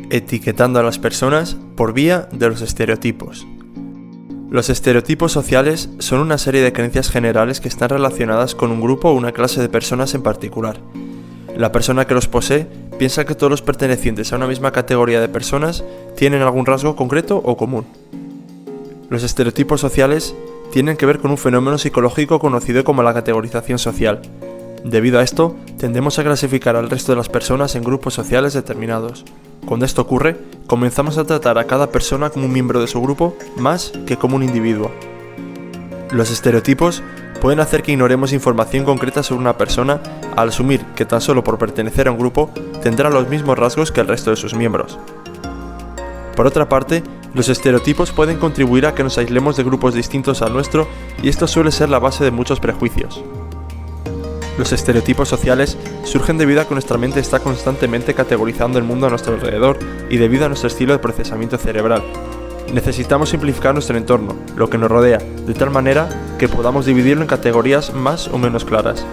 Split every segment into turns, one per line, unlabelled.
etiquetando a las personas por vía de los estereotipos. Los estereotipos sociales son una serie de creencias generales que están relacionadas con un grupo o una clase de personas en particular. La persona que los posee piensa que todos los pertenecientes a una misma categoría de personas tienen algún rasgo concreto o común. Los estereotipos sociales tienen que ver con un fenómeno psicológico conocido como la categorización social. Debido a esto, tendemos a clasificar al resto de las personas en grupos sociales determinados. Cuando esto ocurre, comenzamos a tratar a cada persona como un miembro de su grupo más que como un individuo. Los estereotipos pueden hacer que ignoremos información concreta sobre una persona al asumir que tan solo por pertenecer a un grupo tendrá los mismos rasgos que el resto de sus miembros. Por otra parte, los estereotipos pueden contribuir a que nos aislemos de grupos distintos al nuestro y esto suele ser la base de muchos prejuicios. Los estereotipos sociales surgen debido a que nuestra mente está constantemente categorizando el mundo a nuestro alrededor y debido a nuestro estilo de procesamiento cerebral. Necesitamos simplificar nuestro entorno, lo que nos rodea, de tal manera que podamos dividirlo en categorías más o menos claras.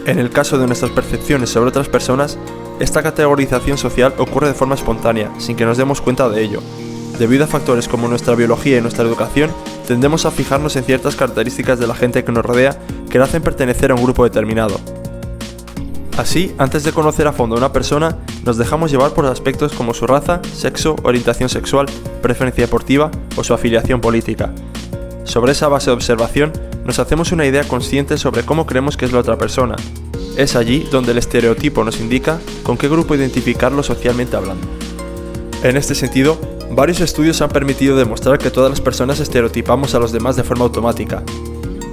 En el caso de nuestras percepciones sobre otras personas, esta categorización social ocurre de forma espontánea, sin que nos demos cuenta de ello. Debido a factores como nuestra biología y nuestra educación, tendemos a fijarnos en ciertas características de la gente que nos rodea que la hacen pertenecer a un grupo determinado. Así, antes de conocer a fondo a una persona, nos dejamos llevar por aspectos como su raza, sexo, orientación sexual, preferencia deportiva o su afiliación política. Sobre esa base de observación, nos hacemos una idea consciente sobre cómo creemos que es la otra persona. Es allí donde el estereotipo nos indica con qué grupo identificarlo socialmente hablando. En este sentido, varios estudios han permitido demostrar que todas las personas estereotipamos a los demás de forma automática.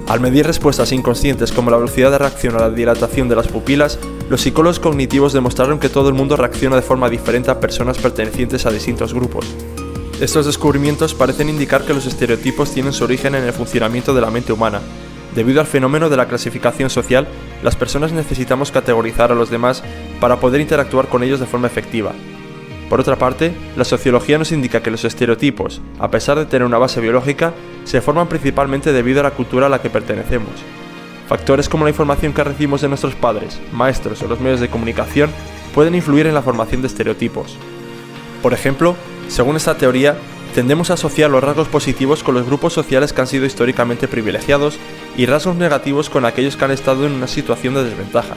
Al medir respuestas inconscientes como la velocidad de reacción a la dilatación de las pupilas, los psicólogos cognitivos demostraron que todo el mundo reacciona de forma diferente a personas pertenecientes a distintos grupos. Estos descubrimientos parecen indicar que los estereotipos tienen su origen en el funcionamiento de la mente humana. Debido al fenómeno de la clasificación social, las personas necesitamos categorizar a los demás para poder interactuar con ellos de forma efectiva. Por otra parte, la sociología nos indica que los estereotipos, a pesar de tener una base biológica, se forman principalmente debido a la cultura a la que pertenecemos. Factores como la información que recibimos de nuestros padres, maestros o los medios de comunicación pueden influir en la formación de estereotipos. Por ejemplo, según esta teoría, tendemos a asociar los rasgos positivos con los grupos sociales que han sido históricamente privilegiados y rasgos negativos con aquellos que han estado en una situación de desventaja.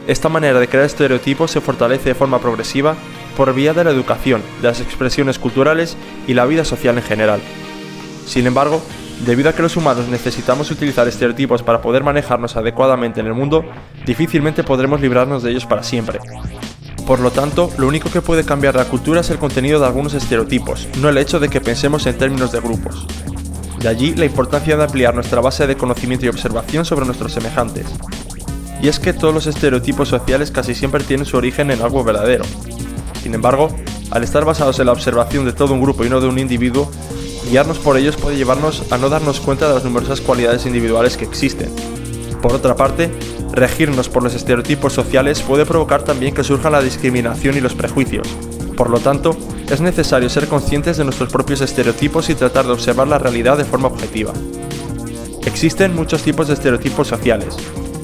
Esta manera de crear estereotipos se fortalece de forma progresiva por vía de la educación, de las expresiones culturales y la vida social en general. Sin embargo, debido a que los humanos necesitamos utilizar estereotipos para poder manejarnos adecuadamente en el mundo, difícilmente podremos librarnos de ellos para siempre. Por lo tanto, lo único que puede cambiar la cultura es el contenido de algunos estereotipos, no el hecho de que pensemos en términos de grupos. De allí la importancia de ampliar nuestra base de conocimiento y observación sobre nuestros semejantes. Y es que todos los estereotipos sociales casi siempre tienen su origen en algo verdadero. Sin embargo, al estar basados en la observación de todo un grupo y no de un individuo, guiarnos por ellos puede llevarnos a no darnos cuenta de las numerosas cualidades individuales que existen. Por otra parte, regirnos por los estereotipos sociales puede provocar también que surja la discriminación y los prejuicios. Por lo tanto, es necesario ser conscientes de nuestros propios estereotipos y tratar de observar la realidad de forma objetiva. Existen muchos tipos de estereotipos sociales.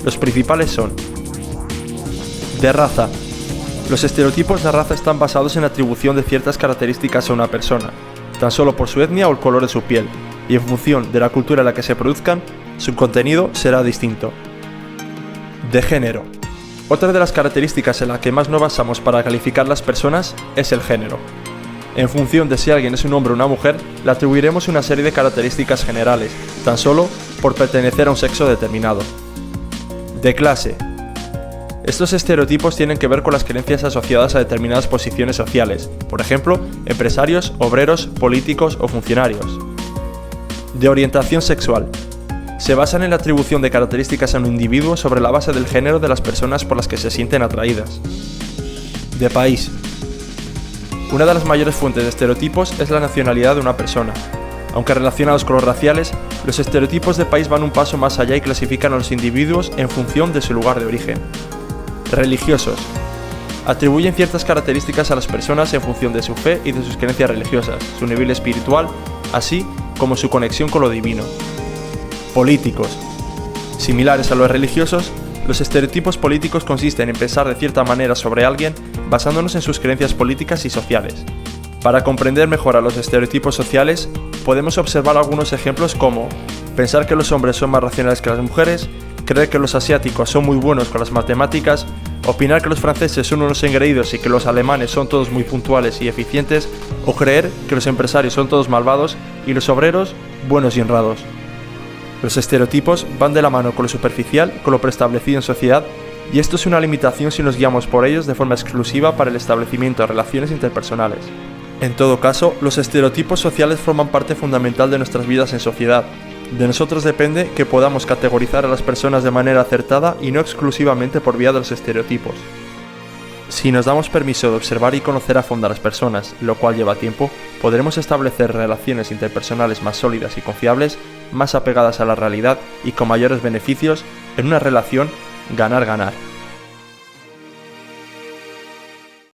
Los principales son: de raza. Los estereotipos de raza están basados en la atribución de ciertas características a una persona, tan solo por su etnia o el color de su piel, y en función de la cultura en la que se produzcan, su contenido será distinto. De género. Otra de las características en la que más nos basamos para calificar las personas es el género. En función de si alguien es un hombre o una mujer, le atribuiremos una serie de características generales, tan solo por pertenecer a un sexo determinado. De clase. Estos estereotipos tienen que ver con las creencias asociadas a determinadas posiciones sociales, por ejemplo, empresarios, obreros, políticos o funcionarios. De orientación sexual. Se basan en la atribución de características a un individuo sobre la base del género de las personas por las que se sienten atraídas. De país. Una de las mayores fuentes de estereotipos es la nacionalidad de una persona. Aunque relacionados con los raciales, los estereotipos de país van un paso más allá y clasifican a los individuos en función de su lugar de origen. Religiosos. Atribuyen ciertas características a las personas en función de su fe y de sus creencias religiosas, su nivel espiritual, así como su conexión con lo divino. Políticos. Similares a los religiosos, los estereotipos políticos consisten en pensar de cierta manera sobre alguien basándonos en sus creencias políticas y sociales. Para comprender mejor a los estereotipos sociales, podemos observar algunos ejemplos como pensar que los hombres son más racionales que las mujeres, creer que los asiáticos son muy buenos con las matemáticas, opinar que los franceses son unos engreídos y que los alemanes son todos muy puntuales y eficientes, o creer que los empresarios son todos malvados y los obreros buenos y honrados. Los estereotipos van de la mano con lo superficial, con lo preestablecido en sociedad, y esto es una limitación si nos guiamos por ellos de forma exclusiva para el establecimiento de relaciones interpersonales. En todo caso, los estereotipos sociales forman parte fundamental de nuestras vidas en sociedad. De nosotros depende que podamos categorizar a las personas de manera acertada y no exclusivamente por vía de los estereotipos. Si nos damos permiso de observar y conocer a fondo a las personas, lo cual lleva tiempo, podremos establecer relaciones interpersonales más sólidas y confiables, más apegadas a la realidad y con mayores beneficios en una relación ganar-ganar.